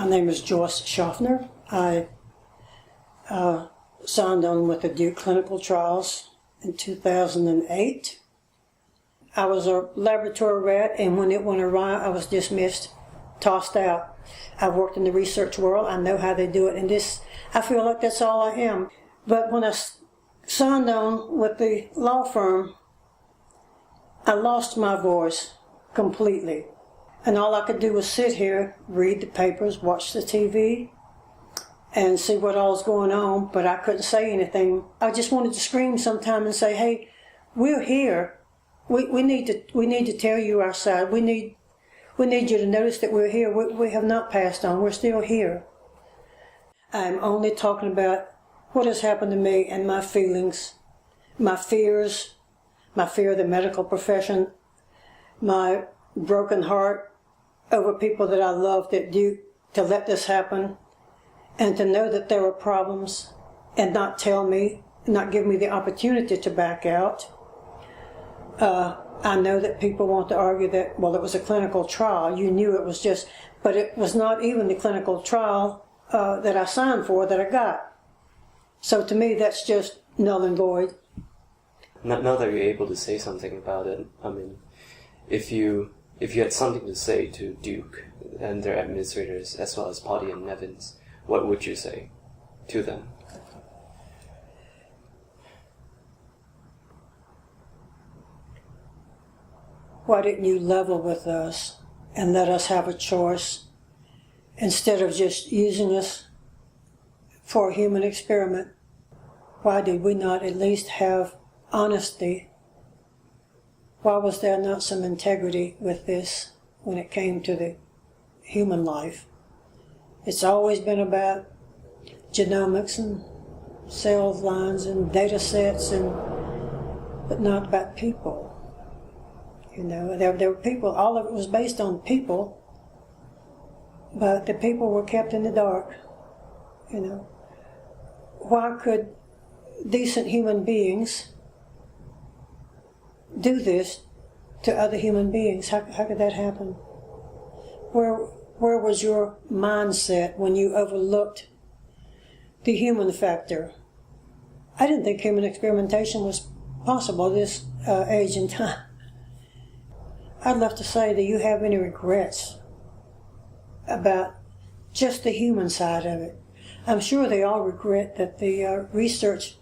name is Joyce Shoffner. I signed on with the Duke clinical trials in 2008. I was a laboratory rat, and when it went awry, I was dismissed, tossed out. I've worked in the research world. I know how they do it, and I feel like that's all I am. But when I signed on with the law firm, I lost my voice completely. And all I could do was sit here, read the papers, watch the TV, and see what all's going on, but I couldn't say anything. I just wanted to scream sometime and say, hey, we're here. We need to tell you our side. We need you to notice that we're here. We have not passed on. We're still here. I'm only talking about what has happened to me and my feelings, my fears, my fear of the medical profession, my broken heart over people that I loved at Duke to let this happen, and to know that there were problems and not tell me, not give me the opportunity to back out. I know that people want to argue that, well, it was a clinical trial. You knew it was just, but it was not even the clinical trial that I signed for that I got. So to me, that's just null and void. Now that you're able to say something about it, I mean, if you had something to say to Duke and their administrators, as well as Potti and Nevins, what would you say to them? Why didn't you level with us and let us have a choice instead of just using us for a human experiment? Why did we not at least have honesty? Why was there not some integrity with this when it came to the human life? It's always been about genomics and cell lines and data sets, but not about people. You know, there were people, all of it was based on people, but the people were kept in the dark. You know, why could decent human beings do this to other human beings? How could that happen? Where was your mindset when you overlooked the human factor? I didn't think human experimentation was possible this age and time. I'd love to say, do you have any regrets about just the human side of it? I'm sure they all regret that the research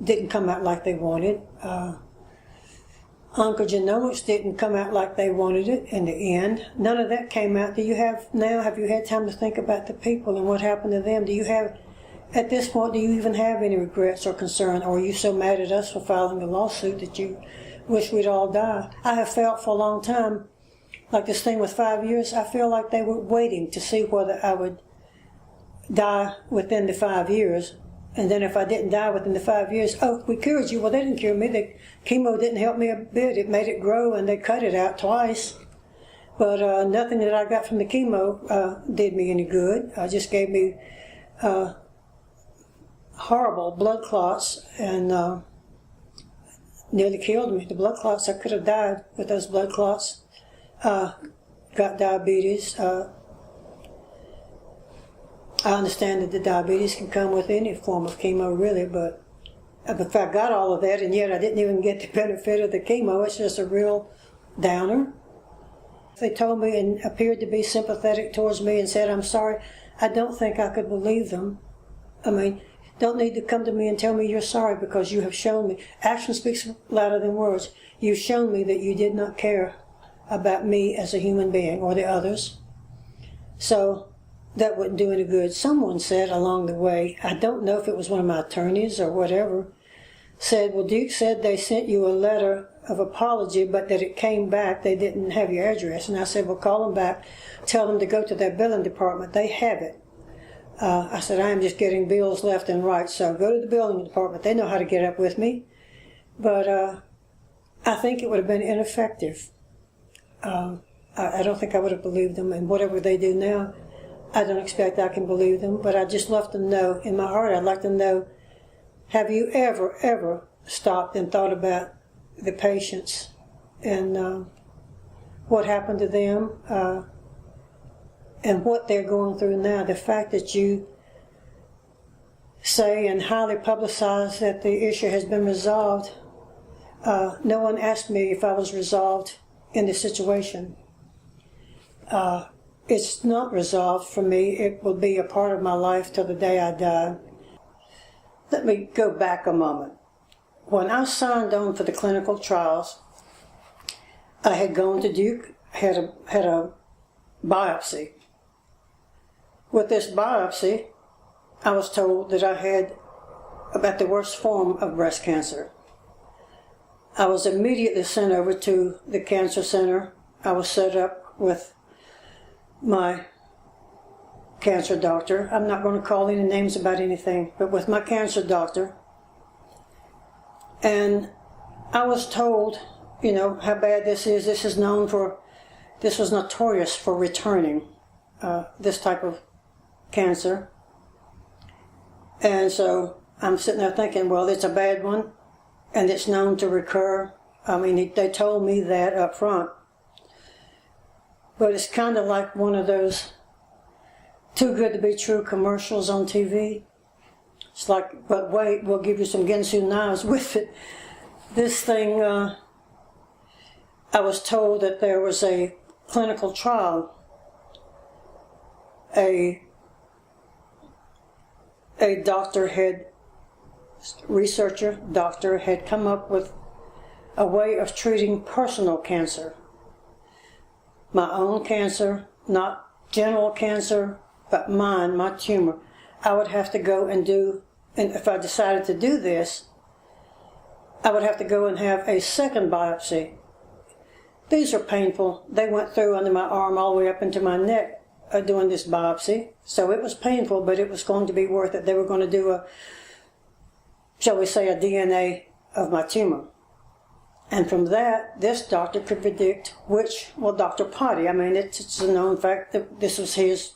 didn't come out like they wanted. Oncogenomics didn't come out like they wanted it in the end. None of that came out. Have you had time to think about the people and what happened to them? At this point, do you even have any regrets or concern? Or are you so mad at us for filing a lawsuit that you wish we'd all die? I have felt for a long time, like this thing with 5 years, I feel like they were waiting to see whether I would die within the 5 years. And then if I didn't die within the 5 years, oh, we cured you. Well, they didn't cure me. The chemo didn't help me a bit. It made it grow, and they cut it out twice. But nothing that I got from the chemo did me any good. It just gave me horrible blood clots and nearly killed me. The blood clots, I could have died with those blood clots. Got diabetes. I understand that the diabetes can come with any form of chemo, really, but if I got all of that and yet I didn't even get the benefit of the chemo, it's just a real downer. They told me and appeared to be sympathetic towards me and said, I'm sorry, I don't think I could believe them. I mean, don't need to come to me and tell me you're sorry, because you have shown me. Action speaks louder than words. You've shown me that you did not care about me as a human being or the others. So that wouldn't do any good. Someone said along the way, I don't know if it was one of my attorneys or whatever, said, well, Duke said they sent you a letter of apology, but that it came back, they didn't have your address. And I said, well, call them back, tell them to go to their billing department, they have it. I said, I am just getting bills left and right, so go to the billing department, they know how to get up with me. But I think it would have been ineffective. I don't think I would have believed them, and whatever they do now, I don't expect I can believe them, but I'd just love to know, in my heart, I'd like to know, have you ever stopped and thought about the patients and what happened to them? and what they're going through now, the fact that you say and highly publicize that the issue has been resolved, no one asked me if I was resolved in the situation. It's not resolved for me. It will be a part of my life till the day I die. Let me go back a moment. When I signed on for the clinical trials, I had gone to Duke, had a biopsy. With this biopsy, I was told that I had about the worst form of breast cancer. I was immediately sent over to the cancer center. I was set up with my cancer doctor. I'm not going to call any names about anything, but with my cancer doctor. And I was told, how bad this is. This was notorious for returning this type of cancer. And so I'm sitting there thinking, well, it's a bad one, and it's known to recur. I mean, they told me that up front. But it's kind of like one of those too good to be true commercials on TV. It's like, but wait, we'll give you some Ginsu knives with it. This thing, I was told that there was a clinical trial. A researcher had come up with a way of treating personal cancer. My own cancer, not general cancer, but mine, my tumor. I would have to go and if I decided to do this, I would have to go and have a second biopsy. These are painful. They went through under my arm all the way up into my neck doing this biopsy. So it was painful, but it was going to be worth it. They were going to do a DNA of my tumor. And from that, this doctor could predict Dr. Potti, it's a known fact that this was his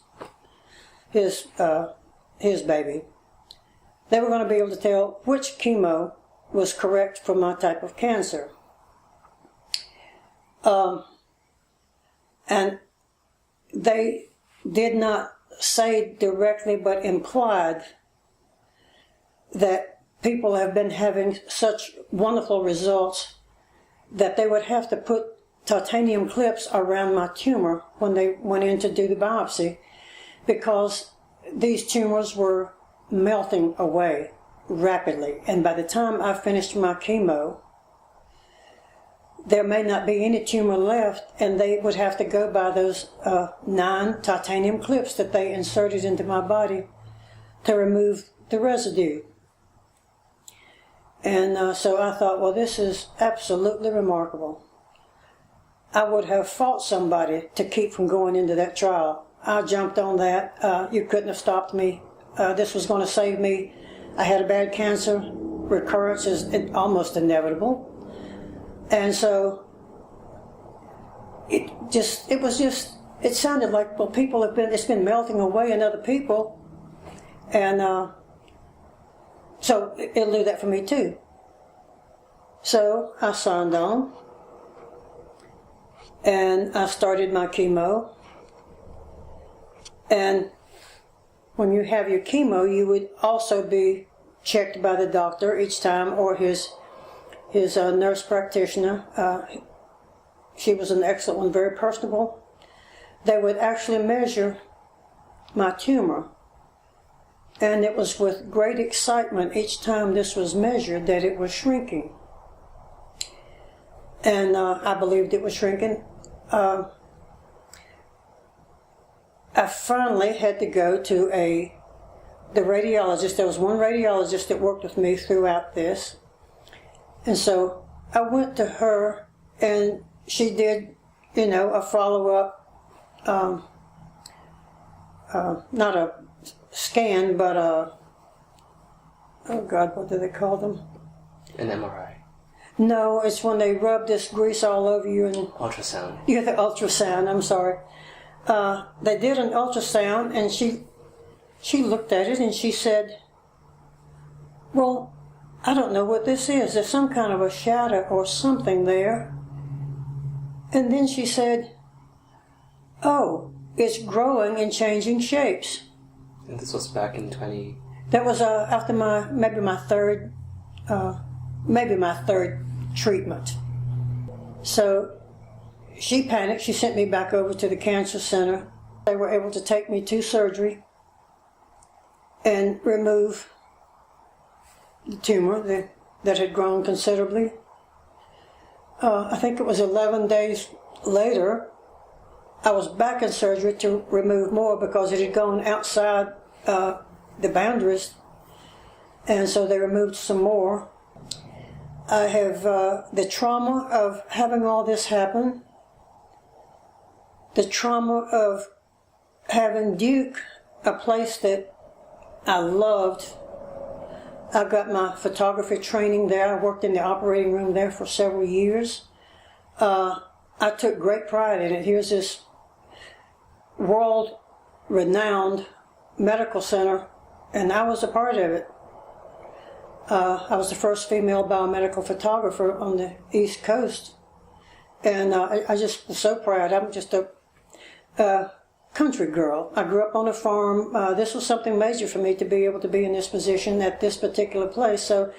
baby. They were going to be able to tell which chemo was correct for my type of cancer. And they did not say directly, but implied that people have been having such wonderful results that they would have to put titanium clips around my tumor when they went in to do the biopsy, because these tumors were melting away rapidly. And by the time I finished my chemo, there may not be any tumor left, and they would have to go by those 9 titanium clips that they inserted into my body to remove the residue. And so I thought, well, this is absolutely remarkable. I would have fought somebody to keep from going into that trial. I jumped on that. You couldn't have stopped me. This was going to save me. I had a bad cancer. Recurrence is almost inevitable. And so it sounded like, well, it's been melting away in other people. And so it'll do that for me too. So I signed on, and I started my chemo. And when you have your chemo, you would also be checked by the doctor each time, or his nurse practitioner. She was an excellent one, very personable. They would actually measure my tumor. And it was with great excitement each time this was measured that it was shrinking. And I believed it was shrinking. I finally had to go to the radiologist. There was one radiologist that worked with me throughout this. And so I went to her, and she did, a follow-up, not a scan, but what do they call them? An MRI. No, it's when they rub this grease all over you and ultrasound. Yeah, the ultrasound. I'm sorry. They did an ultrasound, and she looked at it and she said, "Well, I don't know what this is. There's some kind of a shadow or something there." And then she said, "Oh, it's growing and changing shapes. And this was back in 20... That was after maybe my third treatment. So she panicked. She sent me back over to the cancer center. They were able to take me to surgery and remove the tumor that had grown considerably. I think it was 11 days later, I was back in surgery to remove more because it had gone outside the boundaries, and so they removed some more. I have the trauma of having all this happen, the trauma of having Duke, a place that I loved. I got my photography training there. I worked in the operating room there for several years. I took great pride in it. Here's this world-renowned medical center, and I was a part of it. I was the first female biomedical photographer on the East Coast, and I just was so proud. I'm just a country girl. I grew up on a farm. This was something major for me to be able to be in this position at this particular place. So,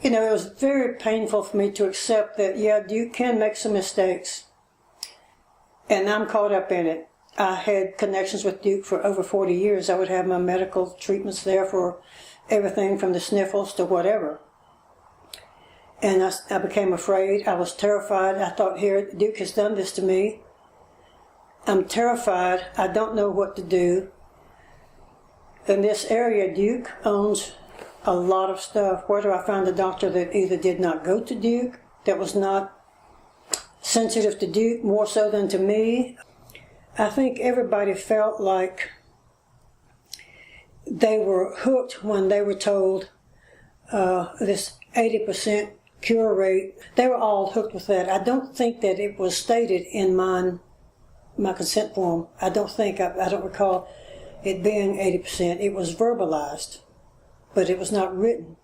it was very painful for me to accept that, yeah, Duke can make some mistakes, and I'm caught up in it. I had connections with Duke for over 40 years. I would have my medical treatments there for everything from the sniffles to whatever. And I became afraid. I was terrified. I thought, here, Duke has done this to me. I'm terrified. I don't know what to do. In this area, Duke owns a lot of stuff. Where do I find a doctor that either did not go to Duke, that was not sensitive to Duke more so than to me? I think everybody felt like they were hooked when they were told this 80% cure rate. They were all hooked with that. I don't think that it was stated in my consent form. I don't recall it being 80%. It was verbalized, but it was not written.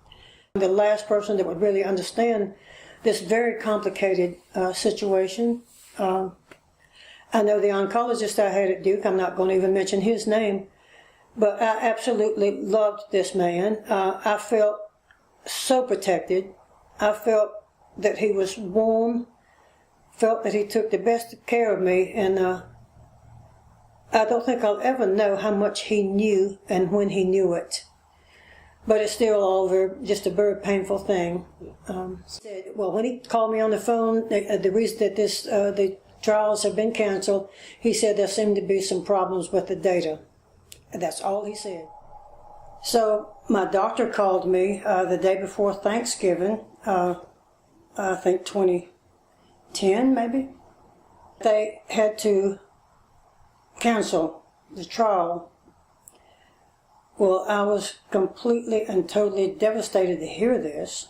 The last person that would really understand this very complicated situation, I know the oncologist I had at Duke, I'm not going to even mention his name, but I absolutely loved this man. I felt so protected. I felt that he was warm, felt that he took the best care of me, and I don't think I'll ever know how much he knew and when he knew it. But it's still all just a very painful thing. Well, when he called me on the phone, the reason that the trials have been canceled, he said there seemed to be some problems with the data. And that's all he said. So my doctor called me the day before Thanksgiving, I think 2010 maybe. They had to cancel the trial. Well, I was completely and totally devastated to hear this.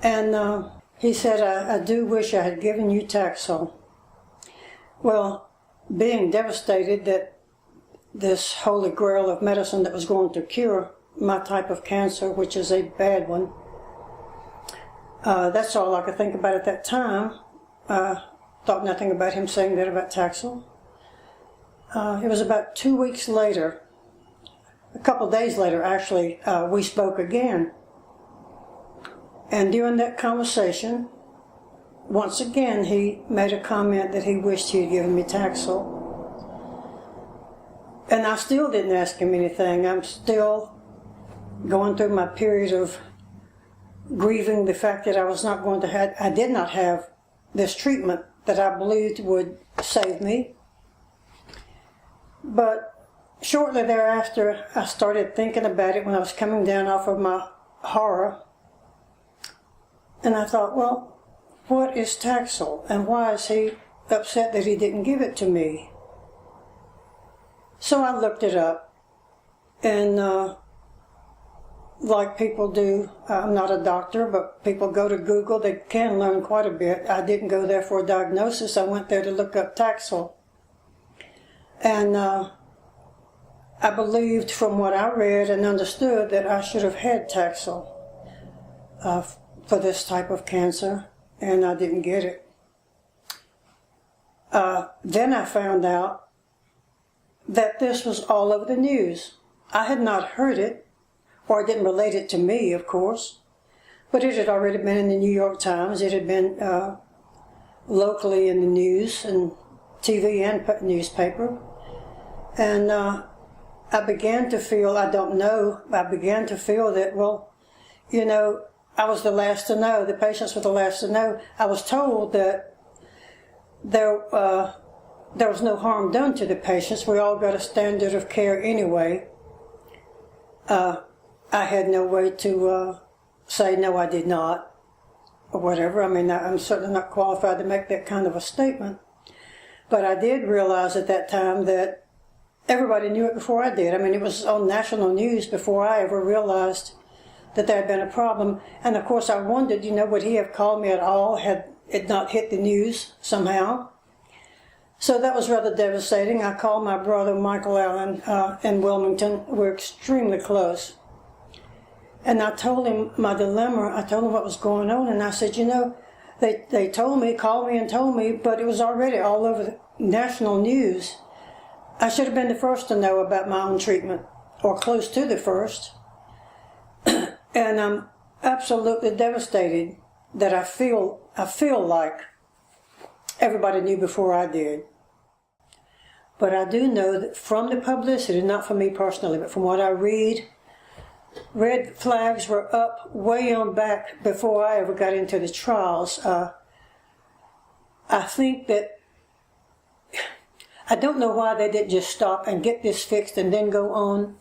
And he said, I do wish I had given you Taxol. Well, being devastated that this holy grail of medicine that was going to cure my type of cancer, which is a bad one, that's all I could think about at that time. Thought nothing about him saying that about Taxol. It was about 2 weeks later, a couple days later actually, we spoke again. And during that conversation, once again, he made a comment that he wished he had given me Taxol. And I still didn't ask him anything. I'm still going through my period of grieving the fact that I did not have this treatment that I believed would save me. But shortly thereafter, I started thinking about it when I was coming down off of my horror. And I thought, well, what is Taxol? And why is he upset that he didn't give it to me? So I looked it up. And like people do, I'm not a doctor, but people go to Google. They can learn quite a bit. I didn't go there for a diagnosis. I went there to look up Taxol. And I believed from what I read and understood that I should have had Taxol for this type of cancer, and I didn't get it. Then I found out that this was all over the news. I had not heard it, or it didn't relate it to me, of course, but it had already been in the New York Times. It had been locally in the news and TV and newspaper. And I began to feel, I began to feel that, well, you know, I was the last to know. The patients were the last to know. I was told that there was no harm done to the patients. We all got a standard of care anyway. I had no way to say, no, I did not, or whatever. I mean, I'm certainly not qualified to make that kind of a statement. But I did realize at that time that everybody knew it before I did. I mean, it was on national news before I ever realized that there had been a problem. And of course I wondered, you know, would he have called me at all had it not hit the news somehow? So that was rather devastating. I called my brother Michael Allen in Wilmington. We're extremely close. And I told him my dilemma. I told him what was going on, and I said, you know, they told me, called me and told me, but it was already all over the national news. I should have been the first to know about my own treatment, or close to the first. And I'm absolutely devastated that I feel like everybody knew before I did. But I do know that from the publicity, not from me personally, but from what I read, red flags were up way on back before I ever got into the trials. I think that, I don't know why they didn't just stop and get this fixed and then go on,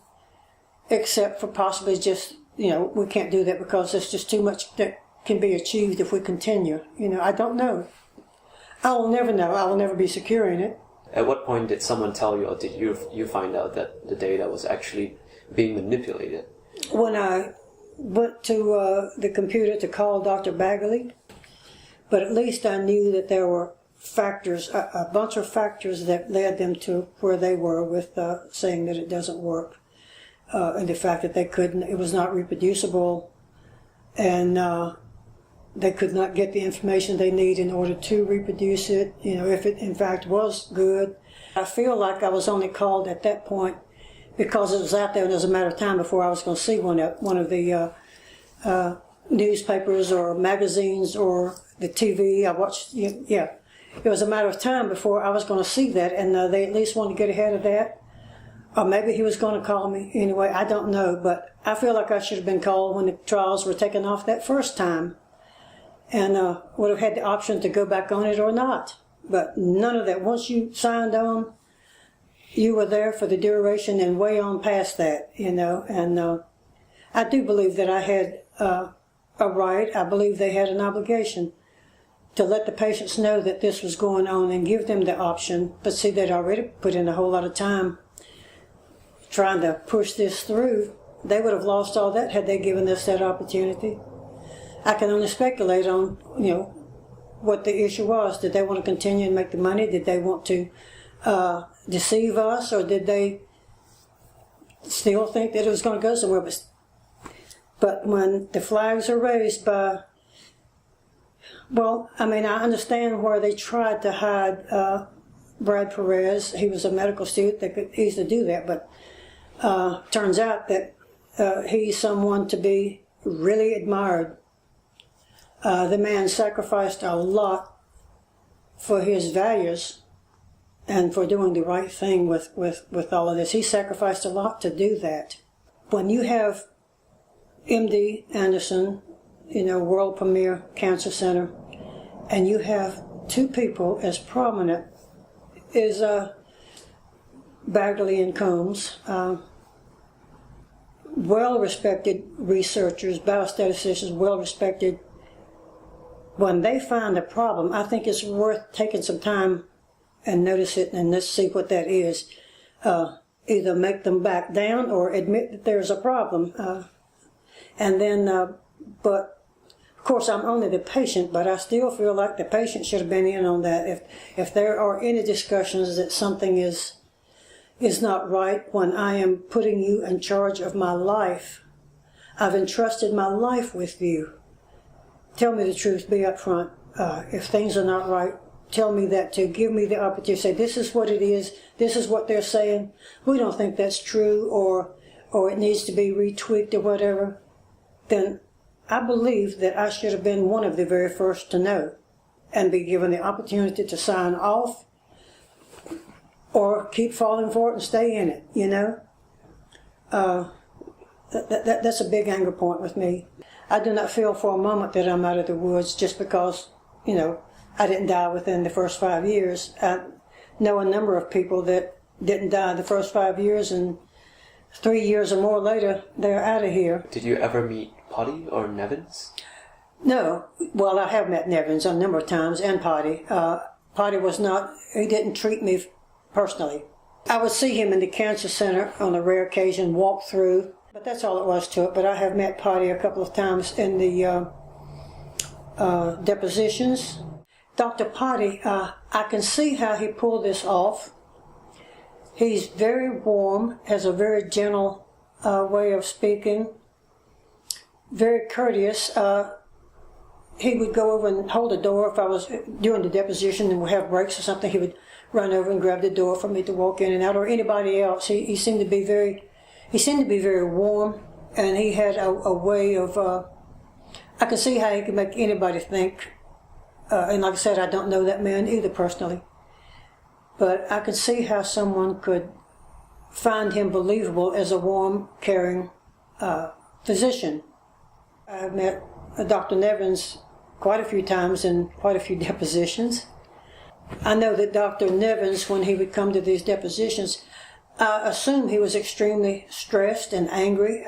except for possibly just, you know, we can't do that because there's just too much that can be achieved if we continue. You know, I don't know. I will never know. I will never be secure in it. At what point did someone tell you, or did you find out that the data was actually being manipulated? When I went to the computer to call Dr. Bagley, but at least I knew that there were factors, a bunch of factors that led them to where they were with saying that it doesn't work. And the fact that it was not reproducible, and they could not get the information they need in order to reproduce it, you know, if it in fact was good. I feel like I was only called at that point because it was out there, and it was a matter of time before I was going to see one of the newspapers or magazines or the TV. I watched, yeah. It was a matter of time before I was going to see that, and they at least wanted to get ahead of that. Or maybe he was going to call me anyway. I don't know, but I feel like I should have been called when the trials were taken off that first time, and would have had the option to go back on it or not. But none of that. Once you signed on, you were there for the duration and way on past that, you know. And I do believe that I had a right. I believe they had an obligation to let the patients know that this was going on and give them the option. But see, they'd already put in a whole lot of time trying to push this through. They would have lost all that had they given us that opportunity. I can only speculate on, you know, what the issue was. Did they want to continue and make the money? Did they want to deceive us, or did they still think that it was going to go somewhere? But when the flags are raised by, well, I mean, I understand where they tried to hide Brad Perez. He was a medical student. They could easily do that, but turns out that he's someone to be really admired. The man sacrificed a lot for his values and for doing the right thing with all of this. He sacrificed a lot to do that. When you have MD Anderson, you know, world premier cancer center, and you have two people as prominent as Bagley and Combs, well-respected researchers, biostatisticians, well-respected. When they find a problem, I think it's worth taking some time and notice it, and let's see what that is. Either make them back down or admit that there's a problem. And then, but of course I'm only the patient, but I still feel like the patient should have been in on that. If there are any discussions that something is not right when I am putting you in charge of my life, I've entrusted my life with you. Tell me the truth, be upfront. If things are not right, tell me that, to give me the opportunity to say, this is what it is, this is what they're saying, we don't think that's true, or it needs to be retweaked or whatever, then I believe that I should have been one of the very first to know and be given the opportunity to sign off or keep falling for it and stay in it, you know. That's a big anger point with me. I do not feel for a moment that I'm out of the woods just because, you know, I didn't die within the first 5 years. I know a number of people that didn't die the first 5 years, and 3 years or more later, they're out of here. Did you ever meet Potti or Nevins? No. Well, I have met Nevins a number of times, and Potti. Potti he didn't treat me personally. I would see him in the cancer center on a rare occasion, walk through, but that's all it was to it. But I have met Potti a couple of times in the depositions. Dr. Potti, I can see how he pulled this off. He's very warm, has a very gentle way of speaking, very courteous. He would go over and hold the door if I was doing the deposition and we have breaks or something. He would run over and grab the door for me to walk in and out, or anybody else. He seemed to be very warm, and he had a way of. I can see how he could make anybody think. And like I said, I don't know that man either personally, but I can see how someone could find him believable as a warm, caring physician. I've met Dr. Nevins quite a few times in quite a few depositions. I know that Dr. Nevins, when he would come to these depositions, I assume he was extremely stressed and angry.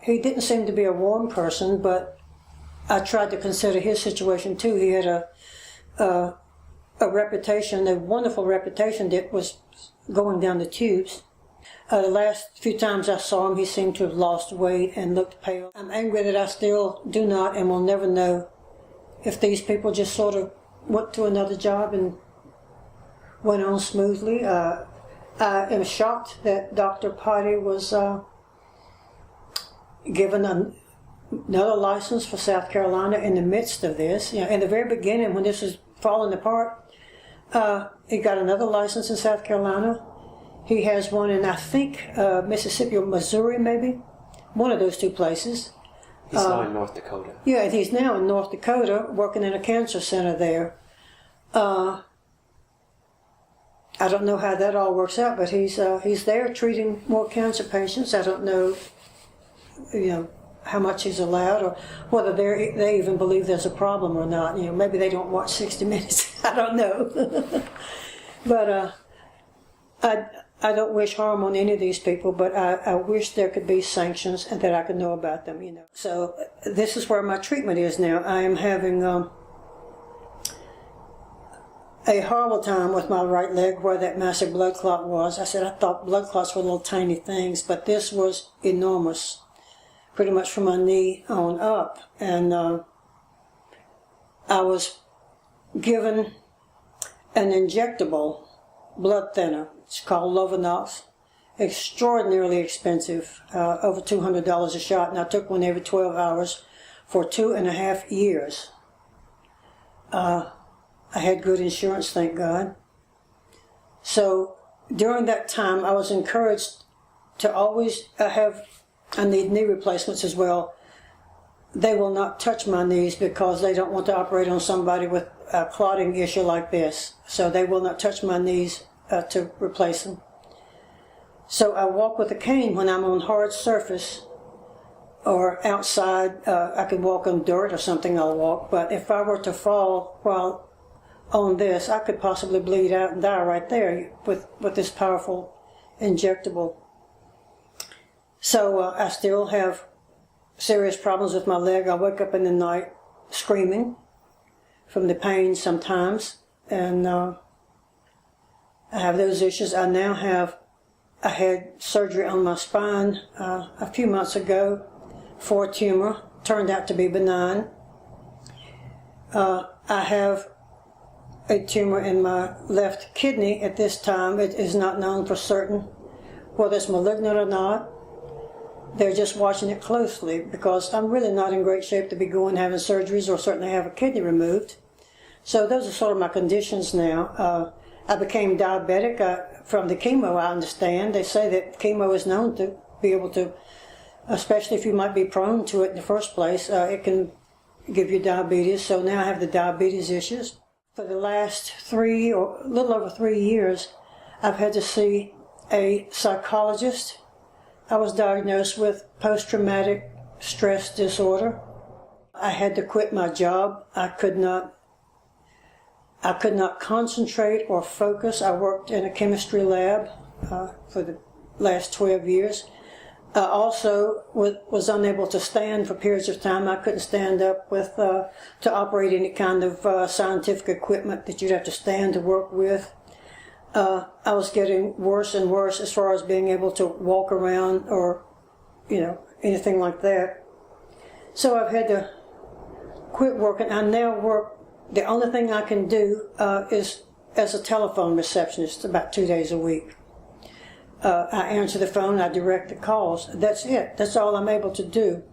He didn't seem to be a warm person, but I tried to consider his situation too. He had a reputation, a wonderful reputation that was going down the tubes. The last few times I saw him, he seemed to have lost weight and looked pale. I'm angry that I still do not and will never know if these people just sort of went to another job and went on smoothly. I am shocked that Dr. Potti was given another license for South Carolina in the midst of this. You know, in the very beginning, when this was falling apart, he got another license in South Carolina. He has one in, I think, Mississippi or Missouri, maybe. One of those two places. He's now in North Dakota. Yeah, he's now in North Dakota, working in a cancer center there. I don't know how that all works out, but he's there treating more cancer patients. I don't know, how much he's allowed, or whether they even believe there's a problem or not. You know, maybe they don't watch 60 Minutes. I don't know. But I don't wish harm on any of these people, but I wish there could be sanctions and that I could know about them, you know. So this is where my treatment is now. I am having a horrible time with my right leg where that massive blood clot was. I thought blood clots were little tiny things, but this was enormous, pretty much from my knee on up. And I was given an injectable blood thinner. It's called Lovenox. Extraordinarily expensive, over $200 a shot, and I took one every 12 hours for 2.5 years. I had good insurance, thank God. So during that time, I was encouraged to always I need knee replacements as well. They will not touch my knees because they don't want to operate on somebody with a clotting issue like this. So they will not touch my knees to replace them. So I walk with a cane when I'm on hard surface or outside. I could walk on dirt or something, I'll walk. But if I were to fall while on this, I could possibly bleed out and die right there with this powerful injectable. So I still have serious problems with my leg. I wake up in the night screaming from the pain sometimes, and I have those issues. I had surgery on my spine a few months ago for a tumor. Turned out to be benign. I have a tumor in my left kidney at this time. It is not known for certain whether it's malignant or not. they're just watching it closely because I'm really not in great shape to be going having surgeries or certainly have a kidney removed. So those are sort of my conditions now. I became diabetic from the chemo, I understand. They say that chemo is known to be able to, especially if you might be prone to it in the first place, it can give you diabetes. So now I have the diabetes issues. For the last a little over 3 years, I've had to see a psychologist. I was diagnosed with post-traumatic stress disorder. I had to quit my job. I could not concentrate or focus. I worked in a chemistry lab for the last 12 years. I also was unable to stand for periods of time. I couldn't stand up to operate any kind of scientific equipment that you'd have to stand to work with. I was getting worse and worse as far as being able to walk around or, anything like that. So I've had to quit working. I now work. The only thing I can do is as a telephone receptionist about 2 days a week. I answer the phone, I direct the calls. That's it. That's all I'm able to do.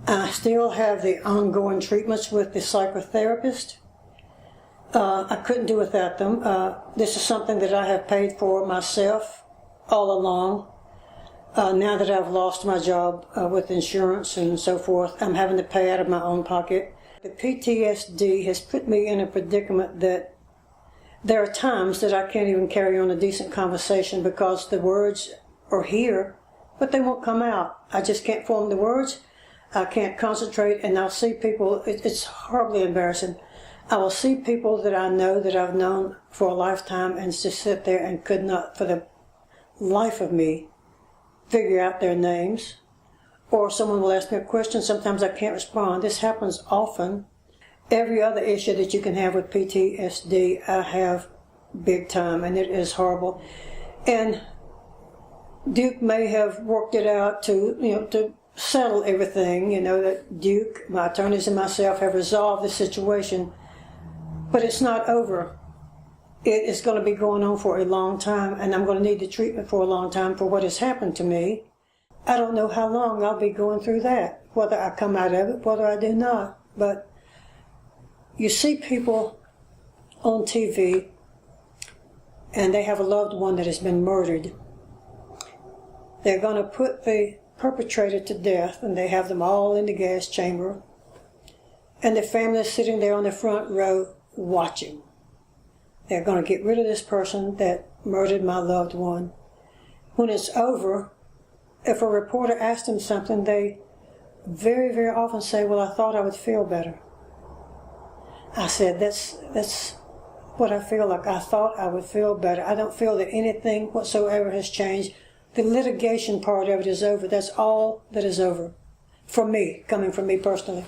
I still have the ongoing treatments with the psychotherapist. I couldn't do without them. This is something that I have paid for myself all along. Now that I've lost my job with insurance and so forth, I'm having to pay out of my own pocket. The PTSD has put me in a predicament that there are times that I can't even carry on a decent conversation because the words are here, but they won't come out. I just can't form the words. I can't concentrate, and I'll see people. It's horribly embarrassing. I will see people that I know, that I've known for a lifetime, and just sit there and could not, for the life of me, figure out their names. Or someone will ask me a question. Sometimes I can't respond. This happens often. Every other issue that you can have with PTSD, I have big time, and it is horrible. And Duke may have worked it out to settle everything. That Duke, my attorneys, and myself have resolved the situation, but it's not over. It is going to be going on for a long time, and I'm going to need the treatment for a long time for what has happened to me. I don't know how long I'll be going through that, whether I come out of it, whether I do not. But you see people on TV, and they have a loved one that has been murdered. They're going to put the perpetrator to death, and they have them all in the gas chamber. And the family is sitting there on the front row watching. They're going to get rid of this person that murdered my loved one. When it's over, if a reporter asks them something, they very, very often say, well, I thought I would feel better. I said, that's what I feel like. I thought I would feel better. I don't feel that anything whatsoever has changed. The litigation part of it is over. That's all that is over. For me, coming from me personally.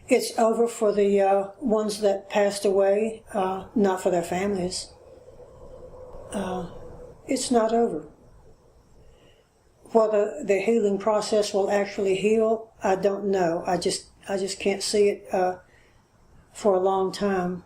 It's over for the ones that passed away, not for their families. It's not over. Whether the healing process will actually heal, I don't know. I just can't see it for a long time.